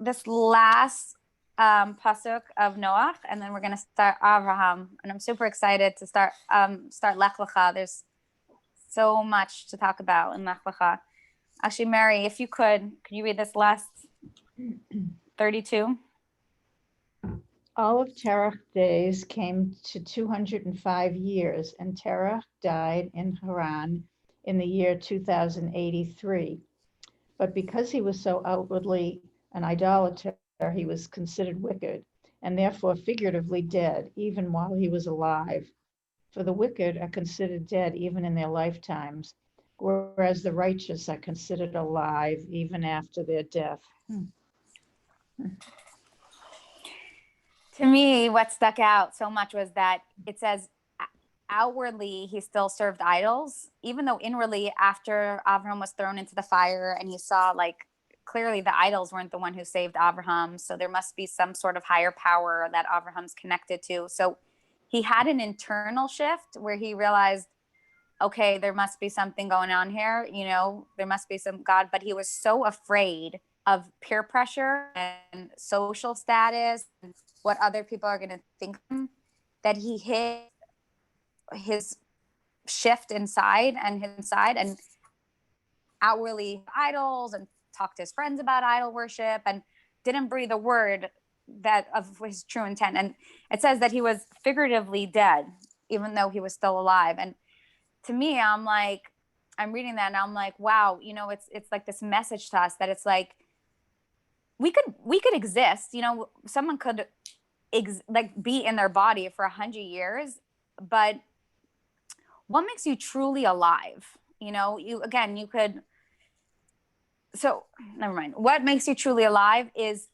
this last pasuk of Noach, and then we're going to start Avraham. And I'm super excited to start Lech-Lecha. There's so much to talk about in Lech-Lecha. Actually, Mary, if you could you read this last 32? All of Terach's days came to 205 years, and Terach died in Haran in the year 2083. But because he was so outwardly an idolater, he was considered wicked, and therefore figuratively dead, even while he was alive. For the wicked are considered dead even in their lifetimes, whereas the righteous are considered alive even after their death. To me, what stuck out so much was that it says outwardly he still served idols, even though inwardly, after Avraham was thrown into the fire and he saw, like, clearly the idols weren't the one who saved Avraham. So there must be some sort of higher power that Avraham's connected to. So he had an internal shift where he realized, okay, there must be something going on here. You know, there must be some God, but he was so afraid of peer pressure and social status and what other people are going to think that he hid his shift inside and outwardly idols and talked to his friends about idol worship and didn't breathe a word that of his true intent. And it says that he was figuratively dead, even though he was still alive. And to me, I'm reading that and I'm like, wow, you know, it's like this message to us that it's like, we could exist, you know, someone could be in their body for 100 years, but what makes you truly alive? You know, so never mind. What makes you truly alive is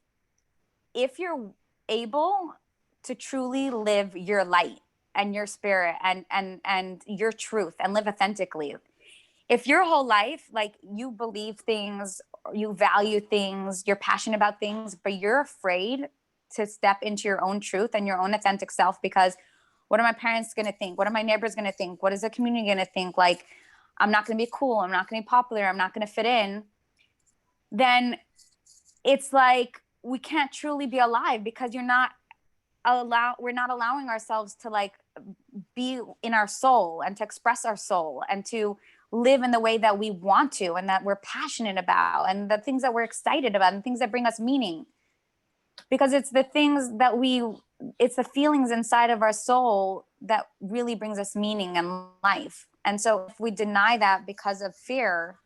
if you're able to truly live your light and your spirit and your truth and live authentically. If your whole life, like, you believe things, you value things, you're passionate about things, but you're afraid to step into your own truth and your own authentic self because what are my parents going to think? What are my neighbors going to think? What is the community going to think? Like, I'm not going to be cool. I'm not going to be popular. I'm not going to fit in. Then it's like we can't truly be alive because we're not allowing ourselves to, like, be in our soul and to express our soul and to live in the way that we want to and that we're passionate about and the things that we're excited about and things that bring us meaning. Because it's the feelings inside of our soul that really brings us meaning and life. And so if we deny that because of fear,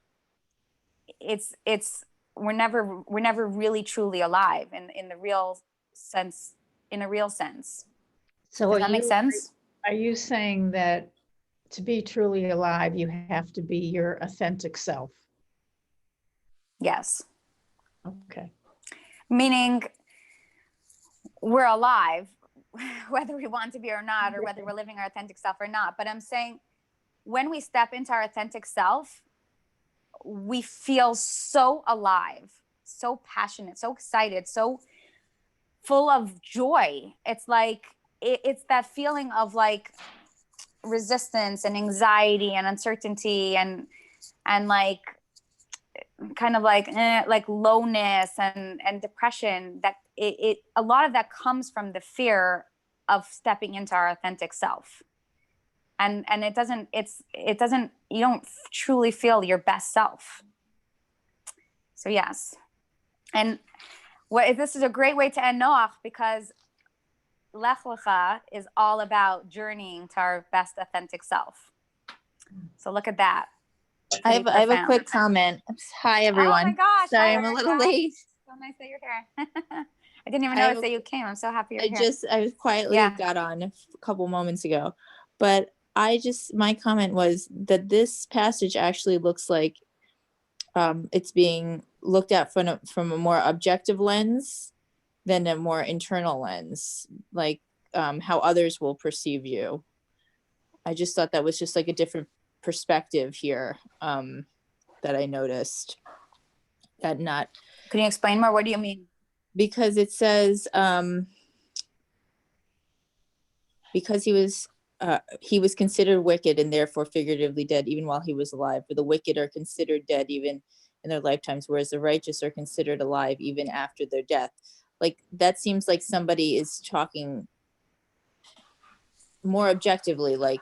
we're never really truly alive in the real sense, in a real sense. So does that make sense? Are you saying that to be truly alive, you have to be your authentic self? Yes. Okay. Meaning we're alive, whether we want to be or not, or whether we're living our authentic self or not. But I'm saying when we step into our authentic self, we feel so alive, so passionate, so excited, so full of joy. It's like, it's that feeling of, like, resistance and anxiety and uncertainty and like kind of like lowness and depression, that it a lot of that comes from the fear of stepping into our authentic self. And it doesn't you don't truly feel your best self. So yes. And this is a great way to end Noach, because Lech-Lecha is all about journeying to our best authentic self. So look at that. I have a quick comment. Hi, everyone. Oh my gosh. Sorry, Hi, I'm a little late. So nice that you're here. I didn't even notice that you came. I'm so happy you're here. I quietly got on a couple moments ago, but my comment was that this passage actually looks like it's being looked at from a more objective lens than a more internal lens, like how others will perceive you. I just thought that was just like a different perspective here that I noticed. Can you explain more? What do you mean? Because it says because he was considered wicked and therefore figuratively dead even while he was alive. For the wicked are considered dead even in their lifetimes, whereas the righteous are considered alive even after their death. Like that seems like somebody is talking more objectively, like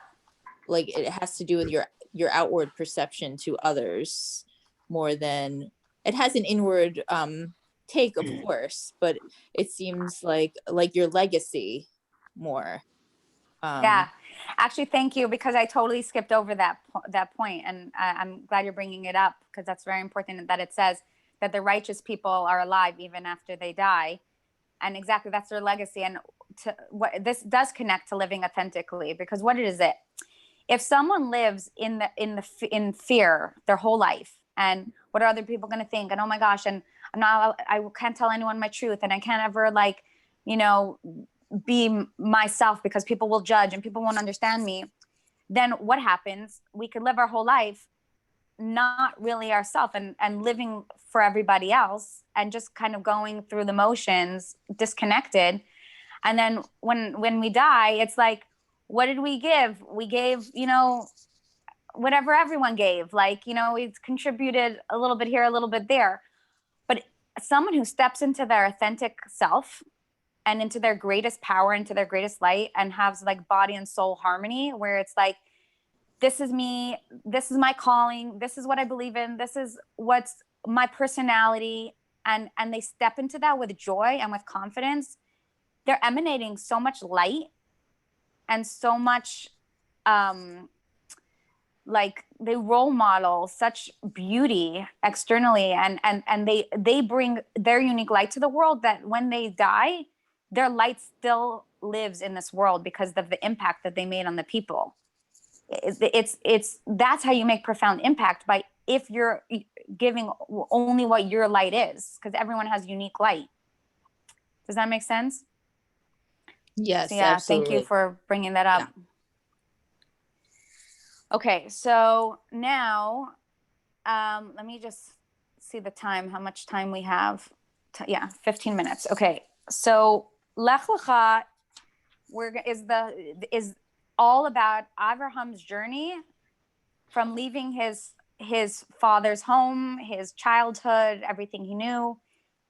it has to do with your outward perception to others more than it has an inward take, of course, but it seems like your legacy more. Yeah, actually, thank you, because I totally skipped over that point, and I'm glad you're bringing it up, because that's very important, that it says that the righteous people are alive even after they die, and exactly that's their legacy. And what this does connect to living authentically, because what is it? If someone lives in fear their whole life, and what are other people going to think, and oh my gosh, and I can't tell anyone my truth, and I can't ever be myself because people will judge and people won't understand me, then what happens? We could live our whole life not really ourselves, and living for everybody else, and just kind of going through the motions, disconnected. And then when we die, it's like, what did we give? We gave, whatever everyone gave. Like, we contributed a little bit here, a little bit there. But someone who steps into their authentic self and into their greatest power, into their greatest light, and has like body and soul harmony, where it's like, this is me, this is my calling, this is what I believe in, this is what's my personality, and they step into that with joy and with confidence, they're emanating so much light and so much like they role model such beauty externally, and they bring their unique light to the world, that when they die, their light still lives in this world because of the impact that they made on the people. It's that's how you make profound impact, by if you're giving only what your light is, because everyone has unique light. Does that make sense? Yes, so, yeah, absolutely. thank you for bringing that up. Yeah. Okay, so now let me just see the time, how much time we have. 15 minutes. Okay, so Lech-Lecha is all about Abraham's journey from leaving his father's home, his childhood, everything he knew.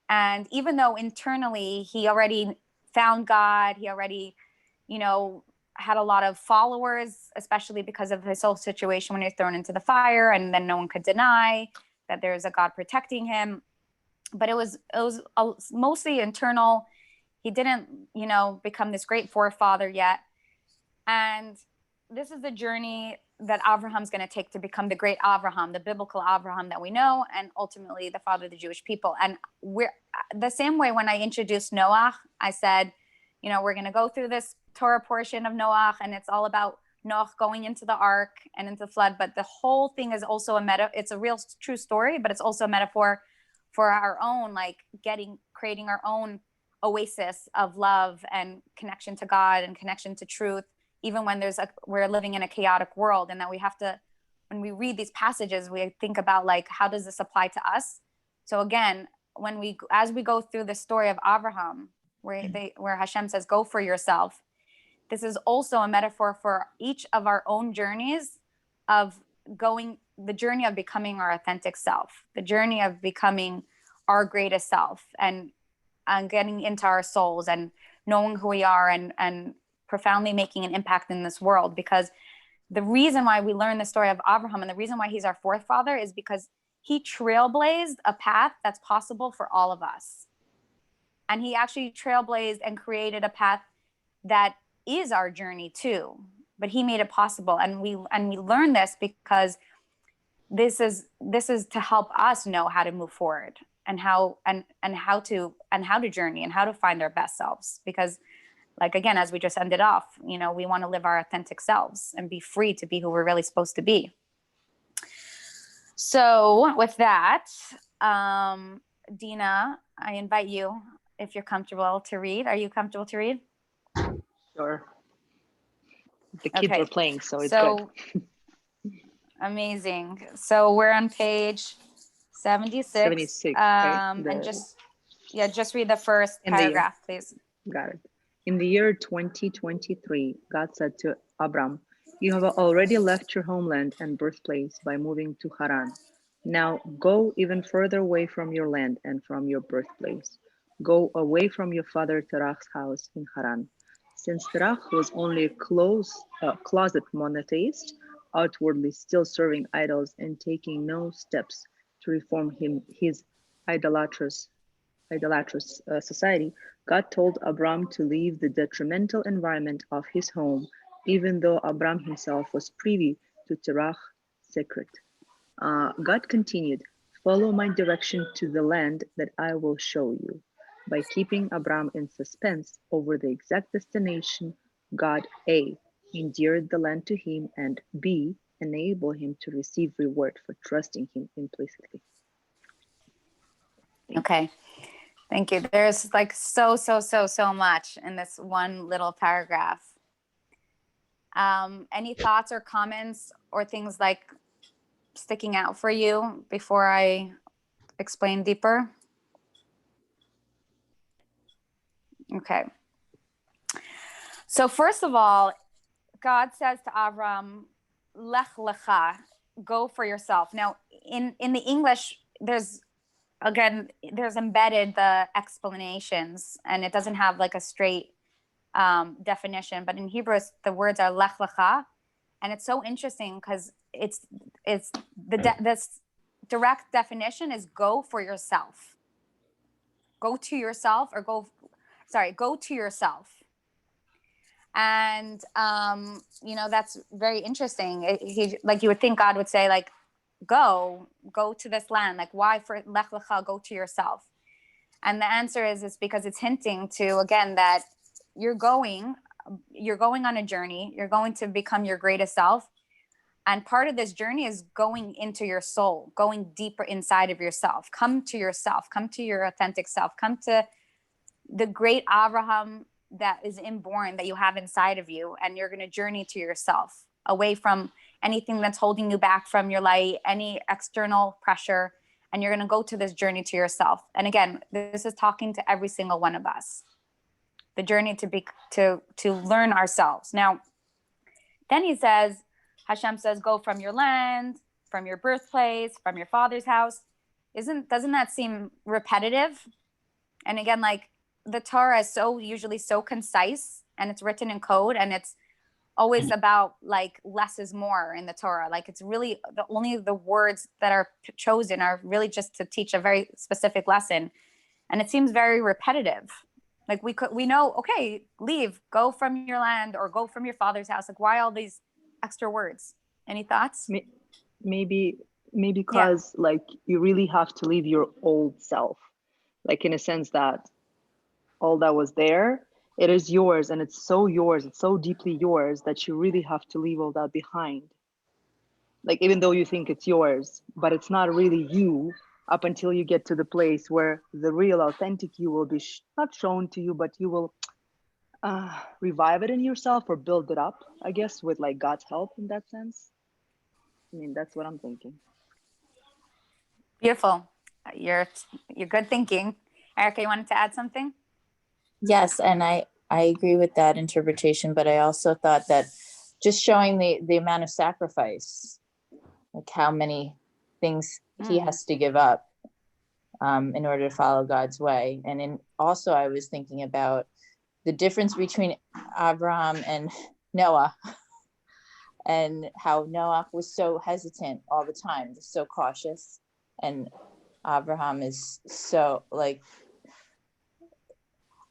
And even though internally he already found God, he already, had a lot of followers, especially because of his whole situation when he was thrown into the fire, and then no one could deny that there's a God protecting him. But it was mostly internal. He didn't, become this great forefather yet. And this is the journey that Abraham's going to take to become the great Abraham, the biblical Abraham that we know, and ultimately the father of the Jewish people. And we're the same way when I introduced Noah, I said, we're going to go through this Torah portion of Noah, and it's all about Noah going into the ark and into the flood. But the whole thing is also it's a real true story, but it's also a metaphor for our own, like creating our own oasis of love and connection to God and connection to truth, even when we're living in a chaotic world. And that we have to, when we read these passages, we think about like, how does this apply to us? So again, as we go through the story of Abraham, where Hashem says, go for yourself, this is also a metaphor for each of our own journeys of the journey of becoming our authentic self, the journey of becoming our greatest self, and getting into our souls and knowing who we are, and profoundly making an impact in this world. Because the reason why we learn the story of Abraham, and the reason why he's our fourth father, is because he trailblazed a path that's possible for all of us. And he actually trailblazed and created a path that is our journey too, but he made it possible. And we learn this because this is to help us know how to move forward, and how to journey, and how to find our best selves. Because, like, again, as we just ended off, we want to live our authentic selves and be free to be who we're really supposed to be. So with that, Dina, I invite you, if you're comfortable, to read. Are you comfortable to read? Sure. The kids Okay. are playing, so it's good. Amazing. So we're on page 76. 76, right? And just read the first paragraph, please. Got it. In the year 2023, God said to Abram, "You have already left your homeland and birthplace by moving to Haran. Now go even further away from your land and from your birthplace. Go away from your father Terach's house in Haran. Since Terach was only a closet monotheist, outwardly still serving idols and taking no steps to reform his idolatrous society, God told Abram to leave the detrimental environment of his home, even though Abram himself was privy to Terach's secret. God continued, follow my direction to the land that I will show you. By keeping Abram in suspense over the exact destination, God A. endeared the land to him and B. enabled him to receive reward for trusting him implicitly. Okay. Thank you. There's like so much in this one little paragraph. Any thoughts or comments or things like sticking out for you before I explain deeper? Okay. So first of all, God says to Avram, Lech-Lecha, go for yourself. Now, in the English, there's embedded the explanations, and it doesn't have like a straight definition. But in Hebrew, the words are Lech-Lecha, and it's so interesting because it's this direct definition is go for yourself. Go to yourself, or go to yourself. And that's very interesting. Like, you would think God would say, like, go to this land. Like, why for Lech-Lecha, go to yourself? And the answer is, it's because it's hinting to, again, that you're going on a journey. You're going to become your greatest self. And part of this journey is going into your soul, going deeper inside of yourself. Come to yourself, come to your authentic self, come to the great Abraham that is inborn, that you have inside of you. And you're going to journey to yourself, away from anything that's holding you back from your light, any external pressure. And you're going to go to this journey to yourself. And again, this is talking to every single one of us. The journey to learn ourselves. Now, then Hashem says, go from your land, from your birthplace, from your father's house. Doesn't that seem repetitive? And again, like, the Torah is usually so concise, and it's written in code, and it's always about, like, less is more in the Torah. Like, it's really only the words that are chosen are really just to teach a very specific lesson. And it seems very repetitive. Like, we know, okay, leave, go from your land, or go from your father's house. Like, why all these extra words? Any thoughts? Maybe because like, you really have to leave your old self, like, in a sense that all that was there, it is yours, and it's so yours, it's so deeply yours, that you really have to leave all that behind. Like, even though you think it's yours, but it's not really you, up until you get to the place where the real authentic you will be not shown to you, but you will revive it in yourself, or build it up, I guess, with like God's help in that sense. I mean, that's what I'm thinking. Beautiful. You're good thinking. Erica, you wanted to add something? Yes, and I agree with that interpretation, but I also thought that just showing the amount of sacrifice, like how many things he has to give up in order to follow God's way. And also I was thinking about the difference between Abraham and Noah, and how Noah was so hesitant all the time, just so cautious, and Abraham is so, like,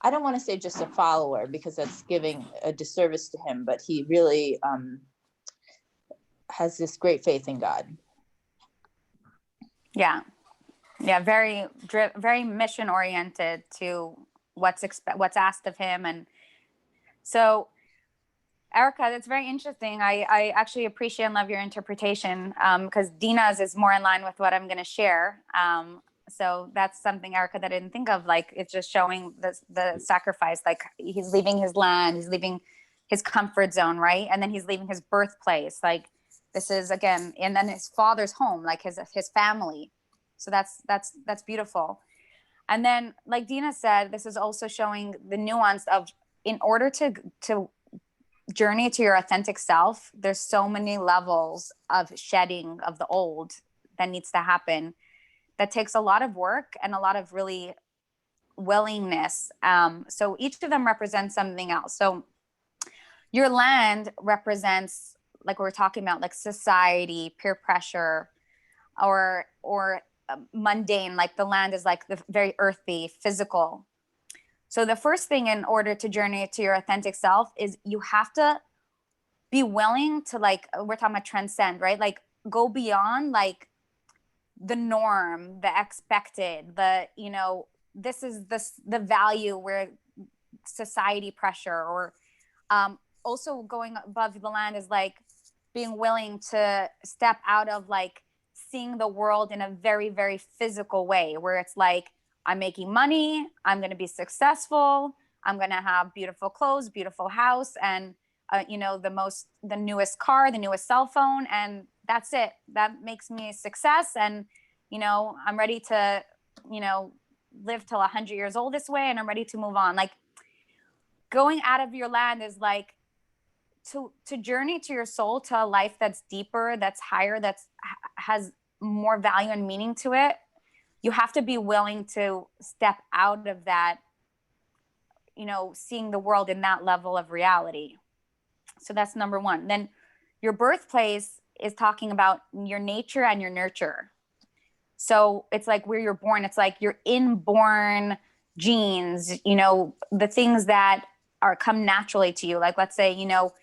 I don't want to say just a follower, because that's giving a disservice to him, but he really has this great faith in God. Yeah, very mission oriented to what's asked of him. And so, Erica, that's very interesting. I actually appreciate and love your interpretation, because Dina's is more in line with what I'm going to share. So that's something, Erica, that I didn't think of. Like, it's just showing the sacrifice. Like, he's leaving his land, he's leaving his comfort zone, right? And then he's leaving his birthplace. Like, this is, again, and then his father's home, like his family. So that's beautiful. And then, like Dina said, this is also showing the nuance of, in order to journey to your authentic self, there's so many levels of shedding of the old that needs to happen, that takes a lot of work and a lot of really willingness. So each of them represents something else. So your land represents, like we were talking about, like society, peer pressure, or mundane. Like the land is like the very earthy, physical. So the first thing in order to journey to your authentic self is you have to be willing to, like, we're talking about transcend, right? Like go beyond like the norm, the expected, the, you know, this is the value where society pressure, or also going above the land is like being willing to step out of like seeing the world in a very, very physical way, where it's like, I'm making money, I'm going to be successful, I'm going to have beautiful clothes, beautiful house, and you know, the newest car, the newest cell phone, and that's it. That makes me a success, and you know, I'm ready to, you know, live till 100 years old this way, and I'm ready to move on. Like going out of your land is like to journey to your soul, to a life that's deeper, that's higher, that's has more value and meaning to it. You have to be willing to step out of that, you know, seeing the world in that level of reality. So that's number one. Then your birthplace is talking about your nature and your nurture. So it's like where you're born, it's like your inborn genes, you know, the things that are come naturally to you. Like, let's say, you know,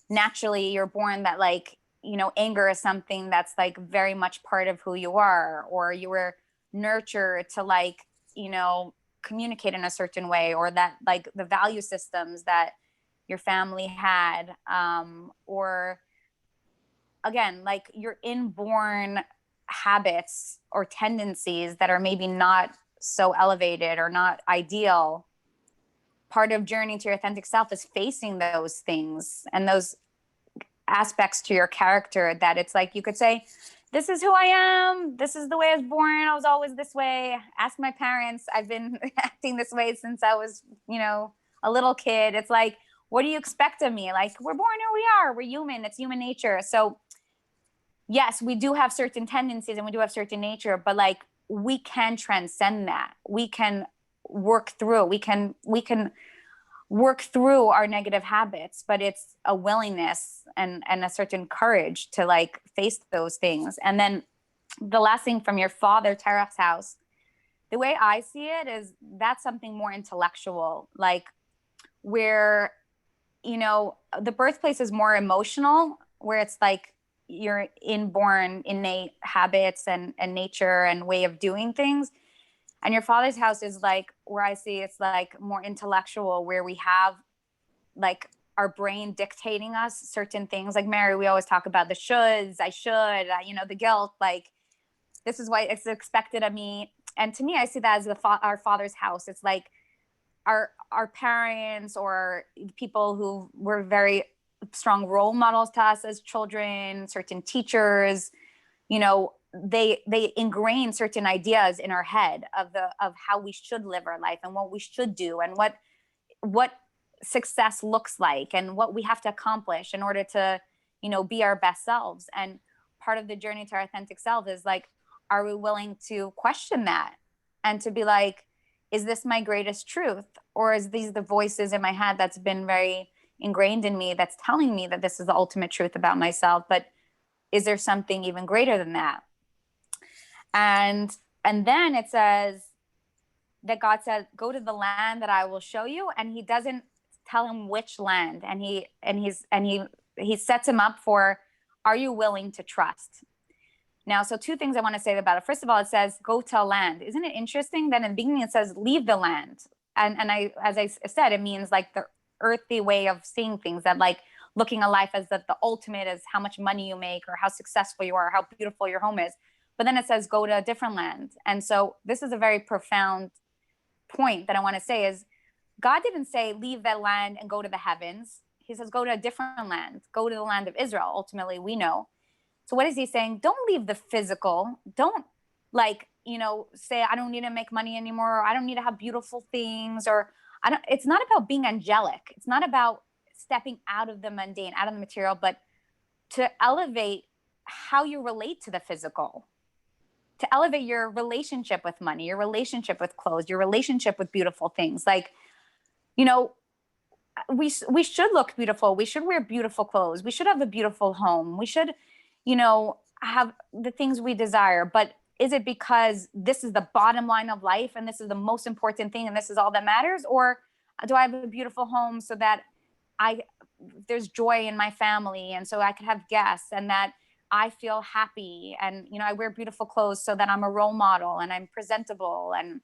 naturally you're born that, like, you know, anger is something that's like very much part of who you are, or you were nurtured to, like, you know, communicate in a certain way, or that like the value systems that your family had, or again, like your inborn habits or tendencies that are maybe not so elevated or not ideal. Part of journeying to your authentic self is facing those things and those aspects to your character, that it's like you could say, this is who I am, this is the way I was born, I was always this way. Ask my parents, I've been acting this way since I was, you know, a little kid. It's like, what do you expect of me? Like, we're born who we are, we're human, it's human nature. So yes, we do have certain tendencies and we do have certain nature, but like we can transcend that. We can work through, we can work through our negative habits, but it's a willingness and a certain courage to like face those things. And then the last thing from your father, Terach's house, the way I see it is that's something more intellectual, like where, you know, the birthplace is more emotional, where it's like your inborn innate habits and nature and way of doing things. And your father's house is like where I see it's like more intellectual, where we have like our brain dictating us certain things. Like Mary, we always talk about the shoulds, I should, you know, the guilt, like this is why it's expected of me. And to me, I see that as our father's house. It's like our parents or people who were very strong role models to us as children, certain teachers, you know, they ingrain certain ideas in our head of how we should live our life and what we should do and what success looks like and what we have to accomplish in order to, you know, be our best selves. And part of the journey to our authentic self is like, are we willing to question that and to be like, is this my greatest truth, or is these the voices in my head that's been very ingrained in me that's telling me that this is the ultimate truth about myself, but is there something even greater than that? And then it says that God said, go to the land that I will show you. And he doesn't tell him which land. And he sets him up for, are you willing to trust? Now, so two things I want to say about it. First of all, it says, go to a land. Isn't it interesting that in the beginning it says, leave the land? And as I said, it means like the earthy way of seeing things, that like looking at life as that the ultimate is how much money you make or how successful you are, or how beautiful your home is. But then it says, go to a different land. And so this is a very profound point that I want to say is God didn't say, leave that land and go to the heavens. He says, go to a different land, go to the land of Israel. Ultimately, we know. So what is he saying? Don't leave the physical. Don't like, you know, say, I don't need to make money anymore. Or I don't need to have beautiful things, or it's not about being angelic. It's not about stepping out of the mundane, out of the material, but to elevate how you relate to the physical. to elevate your relationship with money, your relationship with clothes, your relationship with beautiful things. Like, you know, we should look beautiful. We should wear beautiful clothes. We should have a beautiful home. We should, you know, have the things we desire. But is it because this is the bottom line of life and this is the most important thing and this is all that matters? Or do I have a beautiful home so that there's joy in my family and so I could have guests and that I feel happy and, you know, I wear beautiful clothes so that I'm a role model and I'm presentable and,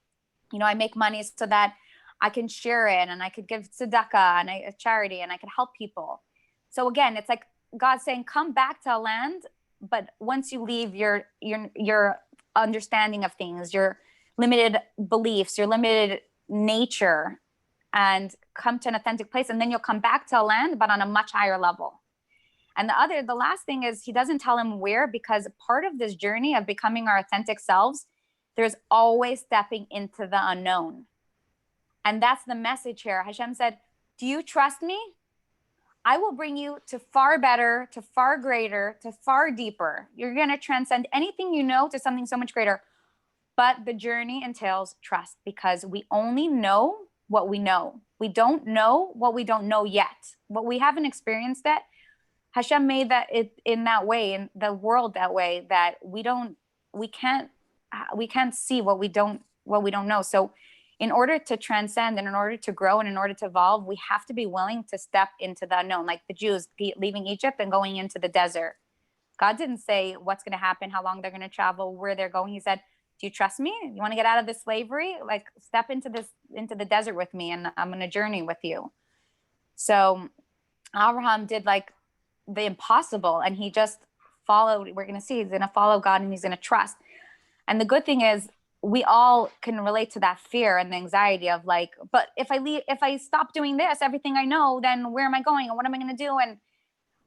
you know, I make money so that I can share it and I could give tzedakah and a charity and I could help people. So again, it's like God saying, come back to a land, but once you leave your understanding of things, your limited beliefs, your limited nature, and come to an authentic place, and then you'll come back to a land, but on a much higher level. And the last thing is he doesn't tell him where, because part of this journey of becoming our authentic selves, there's always stepping into the unknown. And that's the message here. Hashem said, do you trust me? I will bring you to far better, to far greater, to far deeper. You're going to transcend anything you know to something so much greater. But the journey entails trust, because we only know what we know. We don't know what we don't know yet. What we haven't experienced that. Hashem made that in that way, in the world that way, that we can't see what we don't know. So in order to transcend and in order to grow and in order to evolve, we have to be willing to step into the unknown, like the Jews leaving Egypt and going into the desert. God didn't say what's going to happen, how long they're going to travel, where they're going. He said, do you trust me? You want to get out of this slavery? Like, step into the desert with me, and I'm on a journey with you. So Abraham did like the impossible, and he just followed. We're going to see he's going to follow God and he's going to trust. And the good thing is, we all can relate to that fear and the anxiety of like, but if I stop doing this, everything I know, then where am I going and what am I going to do?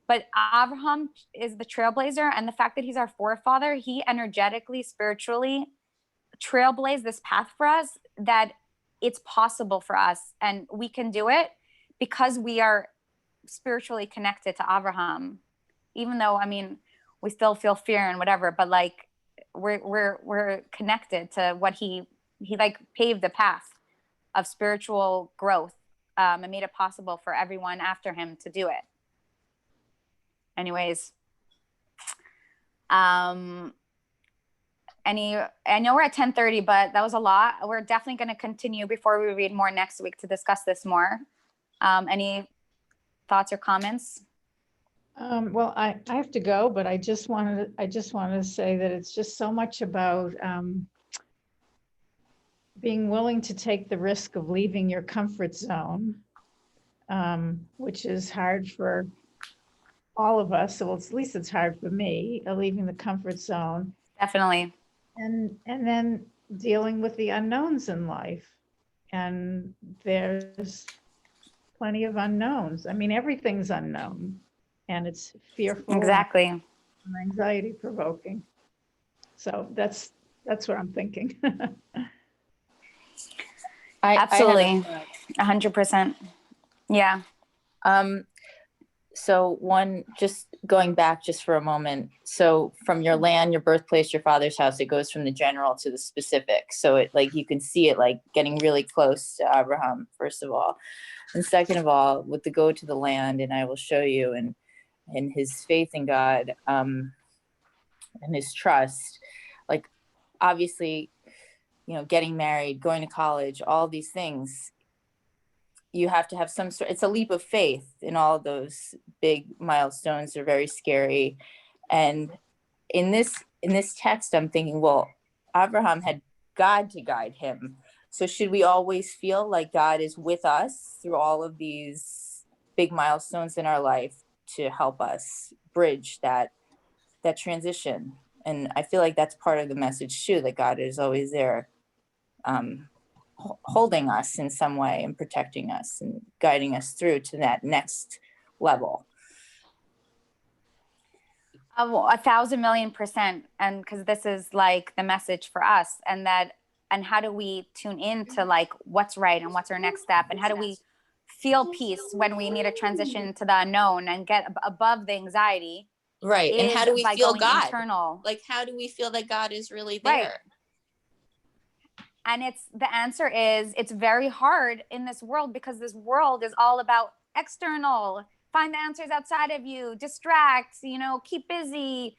But Abraham is the trailblazer, and the fact that he's our forefather, he energetically, spiritually trailblazed this path for us, that it's possible for us and we can do it because we are spiritually connected to Abraham. Even though, I mean, we still feel fear and whatever, but like we're connected to what he like paved the path of spiritual growth, and made it possible for everyone after him to do it. Anyways, I know we're at 10:30, but that was a lot. We're definitely going to continue before we read more next week to discuss this more. Any thoughts or comments? Well, I have to go, but I just wanted to say that it's just so much about being willing to take the risk of leaving your comfort zone, which is hard for all of us. So at least it's hard for me, leaving the comfort zone. Definitely. And then dealing with the unknowns in life. And there's plenty of unknowns. I mean, everything's unknown, and it's fearful. Exactly. And anxiety provoking. So that's what I'm thinking. Absolutely. 100%. Yeah. So one, just going back just for a moment. So from your land, your birthplace, your father's house, it goes from the general to the specific. So it, like, you can see it like getting really close to Abraham, first of all. And second of all, with the go to the land, and I will show you, and his faith in God, and his trust, like, obviously, you know, getting married, going to college, all these things, you have to have some sort, it's a leap of faith, in all those big milestones are very scary. And in this text, I'm thinking, well, Abraham had God to guide him. So should we always feel like God is with us through all of these big milestones in our life to help us bridge that transition? And I feel like that's part of the message too, that God is always there, holding us in some way and protecting us and guiding us through to that next level. 1,000,000,000%. And because this is like the message for us, and how do we tune into like what's right and what's our next step, and how do we feel peace when we need to transition to the unknown and get above the anxiety Right. And how is do we by feel going God? internal. Like, how do we feel that God is really Right. there? And the answer is, it's very hard in this world, because this world is all about external. Find the answers outside of you, distract, keep busy,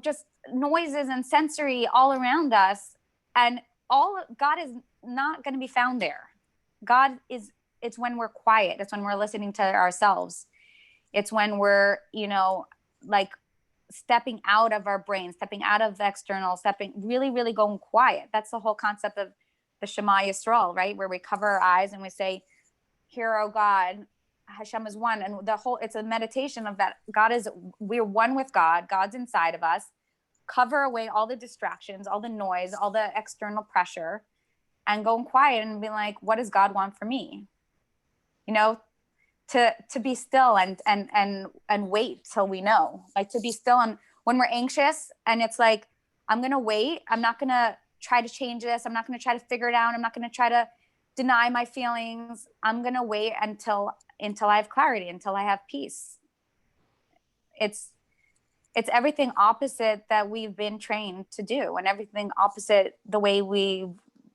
just noises and sensory all around us. And God is not going to be found there. It's when we're quiet. It's when we're listening to ourselves. It's when we're, like stepping out of our brain, stepping out of the external, really, really going quiet. That's the whole concept of the Shema Yisrael, right? Where we cover our eyes and we say, "Hear, O God, Hashem is one." And it's a meditation of that. We're one with God. God's inside of us. Cover away all the distractions, all the noise, all the external pressure, and going quiet and be like, what does God want for me? To be still and wait till we know, like to be still. And when we're anxious and it's like, I'm going to wait, I'm not going to try to change this. I'm not going to try to figure it out. I'm not going to try to deny my feelings. I'm going to wait until I have clarity, until I have peace. It's everything opposite that we've been trained to do, and everything opposite the way we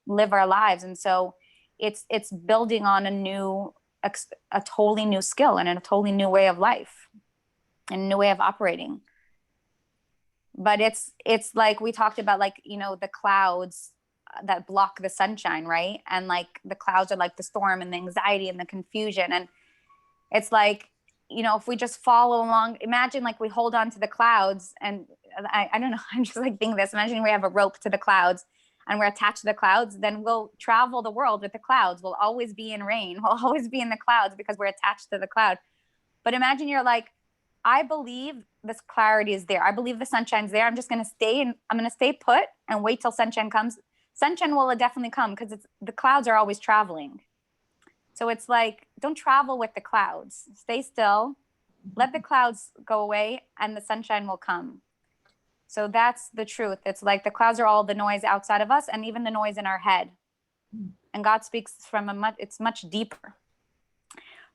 live our lives. And so it's building on a totally new skill and a totally new way of life and a new way of operating. But it's like we talked about, like, the clouds that block the sunshine, right? And like the clouds are like the storm and the anxiety and the confusion. And it's like, if we just follow along, imagine like we hold on to the clouds, and I don't know, I'm just like thinking this, imagine we have a rope to the clouds and we're attached to the clouds, then we'll travel the world with the clouds. We'll always be in rain. We'll always be in the clouds because we're attached to the cloud. But imagine you're like, I believe this clarity is there. I believe the sunshine's there. I'm just going to I'm going to stay put and wait till sunshine comes. Sunshine will definitely come, because the clouds are always traveling. So it's like, don't travel with the clouds. Stay still, let the clouds go away, and the sunshine will come. So that's the truth. It's like the clouds are all the noise outside of us, and even the noise in our head. And God speaks it's much deeper.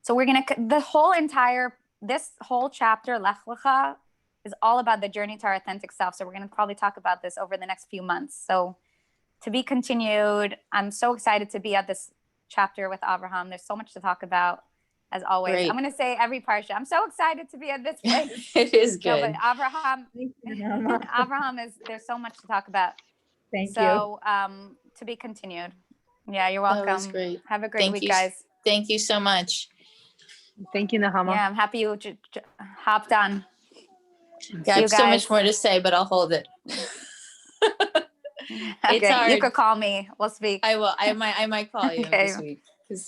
So we're going to, this whole chapter, Lech-Lecha, is all about the journey to our authentic self. So we're going to probably talk about this over the next few months. So to be continued. I'm so excited to be at this chapter with Abraham. There's so much to talk about, as always. Great. I'm going to say every parsha. I'm so excited to be at this place. It is No, good. but Abraham, there's so much to talk about. Thank you. So to be continued. Yeah, you're welcome. That was great. Have a great Thank week, you. guys. Thank you so much. Thank you, Nahama. Yeah, I'm happy you hopped on. I have so guys. much more to say, but I'll hold it. Okay, It's hard. you could call me. We'll speak. I will. I might call you Okay. this week, because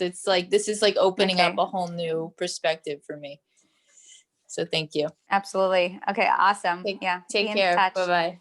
this is like opening Okay. up a whole new perspective for me. So thank you. Absolutely. Okay, awesome. Take Be in care. touch. Bye-bye.